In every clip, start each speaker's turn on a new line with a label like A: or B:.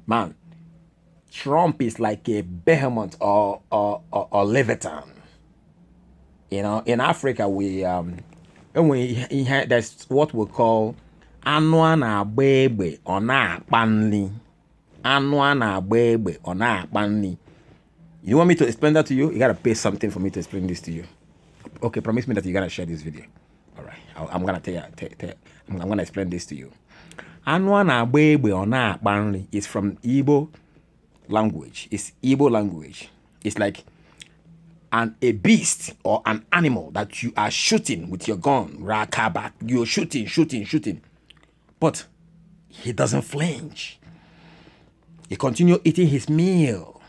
A: Man, Trump is like a behemoth or Leviathan. You know, in Africa, when we that's what we call anụ na-agba egbe ọ na-akpa nri. Anụ na-agba egbe ọ na-akpa nri. You want me to explain that to you? You gotta pay something for me to explain this to you. Okay, promise me that you're gonna share this video. All right, I'm gonna I'm gonna explain this to you. Anụ na-agba egbe ọ na-akpa nri is from Igbo language. It's Igbo language. It's like a beast or an animal that you are shooting with your gun. Rakaba, you're shooting. But he doesn't flinch. He continue eating his meal.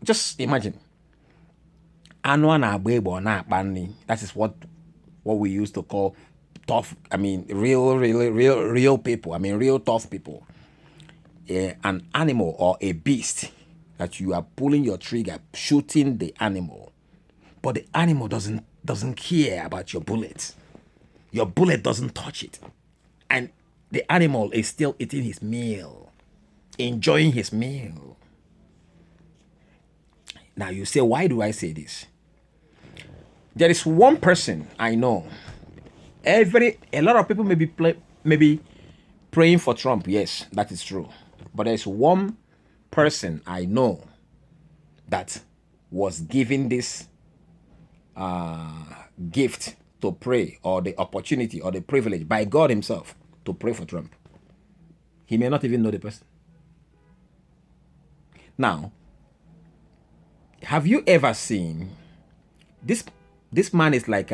A: Just imagine. That is what we used to call tough. I mean, real people. I mean, real tough people. An animal or a beast that you are pulling your trigger, shooting the animal, but the animal doesn't care about your bullet. Your bullet doesn't touch it, and the animal is still eating his meal, enjoying his meal. Now you say, why do I say this? There is one person I know. A lot of people may be praying for Trump. Yes, that is true. But there's one person I know that was given this gift to pray, or the opportunity or the privilege by God himself to pray for Trump. He may not even know the person. Now, have you ever seen this man is like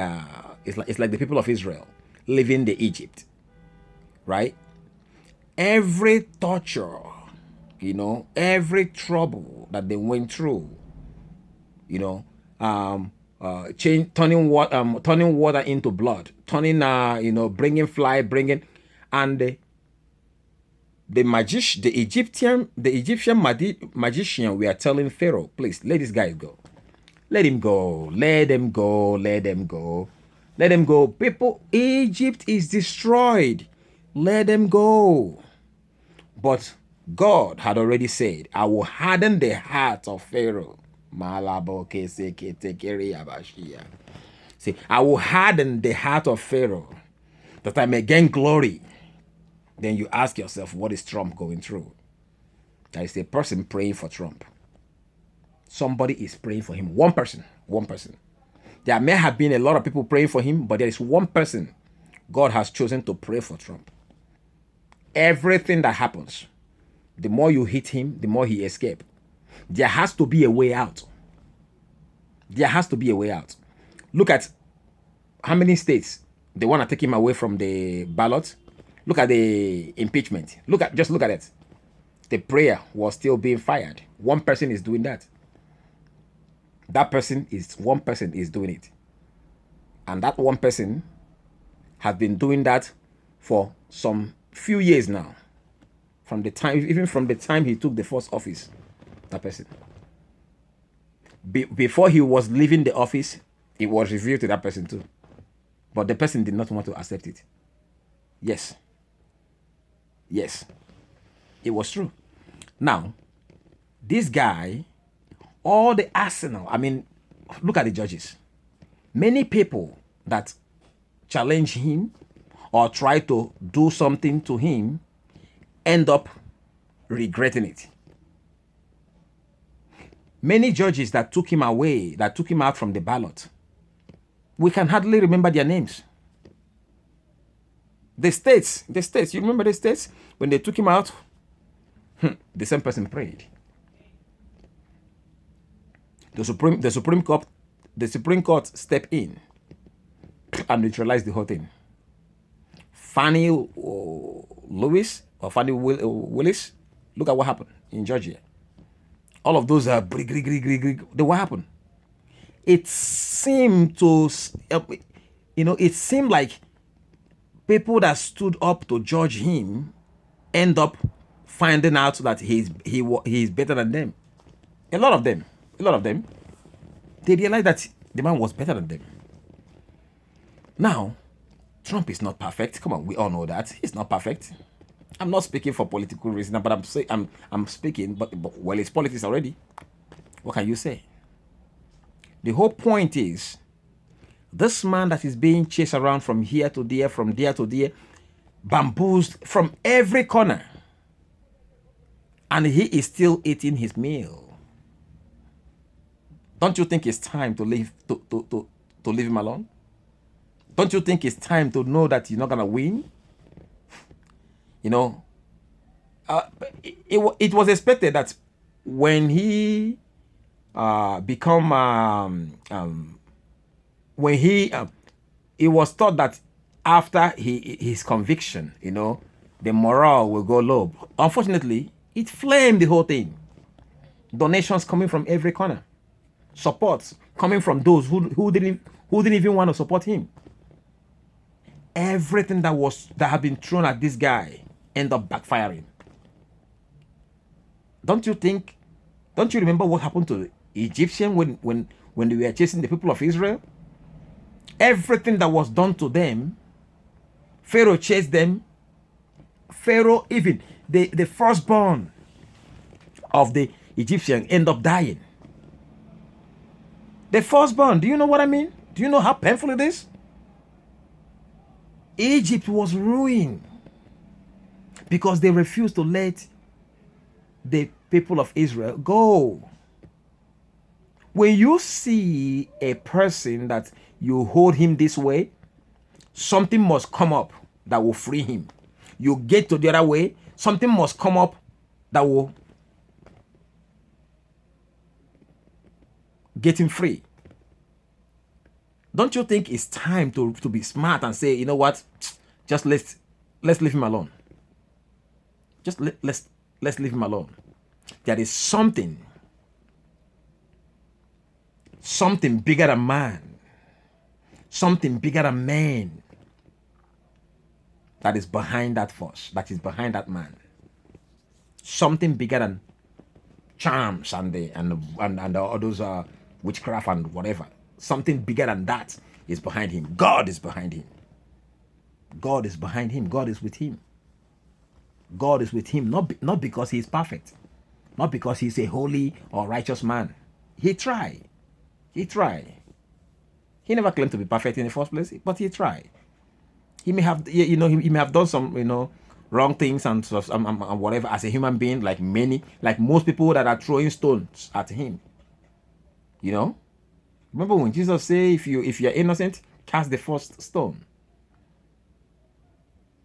A: it's like the people of Israel living in Egypt, right? Every torture, you know, every trouble that they went through, you know, turning water into blood, turning bringing fly, and the Egyptian magician, we are telling Pharaoh, please let this guy go. Let him go. People, Egypt is destroyed. Let them go. But God had already said, I will harden the heart of Pharaoh. See, I will harden the heart of Pharaoh that I may gain glory. Then you ask yourself, what is Trump going through? There is a person praying for Trump. Somebody is praying for him. One person. There may have been a lot of people praying for him, but there is one person God has chosen to pray for Trump. Everything that happens, the more you hit him, the more he escapes. There has to be a way out. Look at how many states they want to take him away from the ballot. Look at the impeachment. Just look at it. The prayer was still being fired. One person is doing that. One person is doing it. And that one person has been doing that for some few years now. From the time he took the first office, that person. Before he was leaving the office, it was revealed to that person too. But the person did not want to accept it. Yes. It was true. Now, this guy, all the arsenal, I mean, look at the judges. Many people that challenge him or try to do something to him end up regretting it. Many judges that took him away, that took him out from the ballot, we can hardly remember their names. The states, you remember the states? When they took him out, the same person prayed. The Supreme Court stepped in and neutralized the whole thing. Fannie Willis, look at what happened in Georgia. All of those are what happened? It seemed like people that stood up to judge him end up finding out that he's better than them. A lot of them, they realized that the man was better than them. Now, Trump is not perfect. Come on, we all know that. He's not perfect. I'm not speaking for political reasons, but I'm speaking, but well, it's politics already. What can you say? The whole point is this man that is being chased around from here to there, from there to there, bamboozled from every corner, and he is still eating his meal. Don't you think it's time to leave to leave him alone? Don't you think it's time to know that you're not gonna win? You know, it was expected that when he become when he it was thought that after his conviction, you know, the morale will go low. Unfortunately, it flamed the whole thing. Donations coming from every corner, support coming from those who didn't even want to support him. Everything that had been thrown at this guy end up backfiring. Don't you remember what happened to the Egyptian when they were chasing the people of Israel? Everything that was done to them, Pharaoh chased them. Pharaoh, even the firstborn of the Egyptian end up dying. The firstborn, do you know what I mean? Do you know how painful it is? Egypt was ruined because they refused to let the people of Israel go. When you see a person that you hold him this way, something must come up that will free him. You get to the other way, something must come up that will get him free. Don't you think it's time to be smart and say, you know what, just let's leave him alone. Just let's leave him alone. There is something bigger than man, something bigger than man that is behind that force, that is behind that man. Something bigger than charms and all those witchcraft and whatever. Something bigger than that is behind him. God is behind him. God is behind him. God is with him. God is with him, not because he is perfect, not because he's a holy or righteous man. He tried. He He never claimed to be perfect in the first place, but he tried. He may have, he may have done some, wrong things and whatever as a human being, like most people that are throwing stones at him. Remember when Jesus said, if you're innocent, cast the first stone.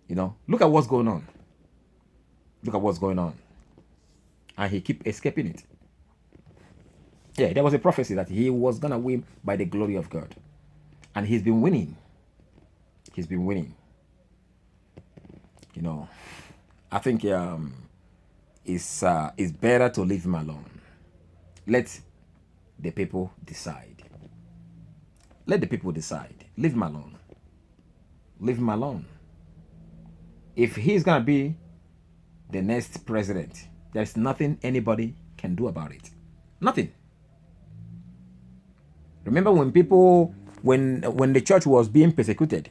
A: Look at what's going on. Look at what's going on. And he keep escaping it. Yeah, there was a prophecy that he was going to win by the glory of God. And he's been winning. He's been winning. I think it's better to leave him alone. Let the people decide. Let the people decide. Leave him alone. Leave him alone. If he's going to be the next president, there's nothing anybody can do about it. Nothing. Remember when the church was being persecuted,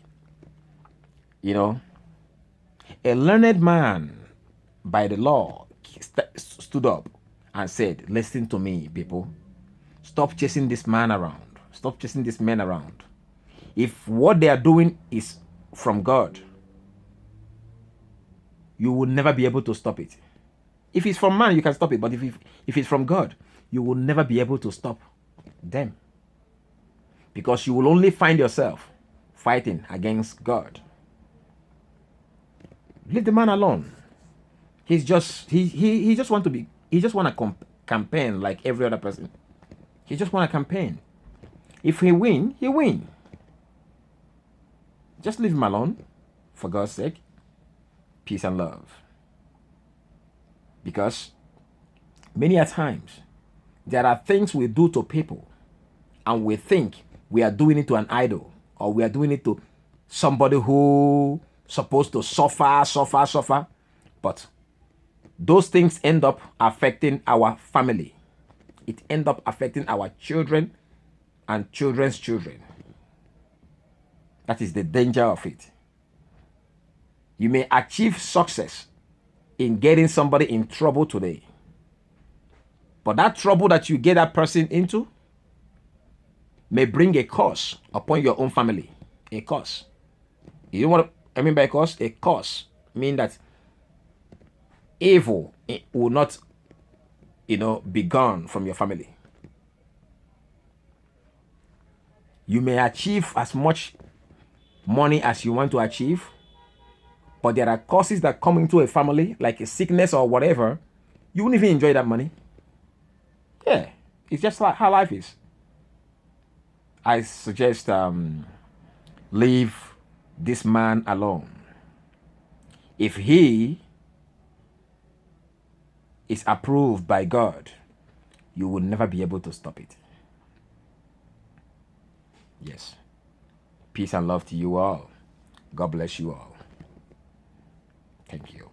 A: a learned man by the law stood up and said, listen to me, people. Stop chasing this man around. Stop chasing this man around. If what they are doing is from God, you will never be able to stop it. If it's from man, you can stop it. But if it's from God, you will never be able to stop them. Because you will only find yourself fighting against God. Leave the man alone. He just want to campaign like every other person. He just want to campaign. If he win, he win. Just leave him alone, for God's sake. Peace and love. Because many a times there are things we do to people and we think we are doing it to an idol, or we are doing it to somebody who supposed to suffer. But those things end up affecting our family. It end up affecting our children and children's children. That is the danger of it. You may achieve success in getting somebody in trouble today. But that trouble that you get that person into may bring a curse upon your own family. A curse. You know what I mean by curse? A curse mean that evil will not, be gone from your family. You may achieve as much money as you want to achieve, but there are causes that come into a family, like a sickness or whatever. You won't even enjoy that money. Yeah, it's just like how life is. I suggest leave this man alone. If he is approved by God, you will never be able to stop it. Yes. Peace and love to you all. God bless you all. Thank you.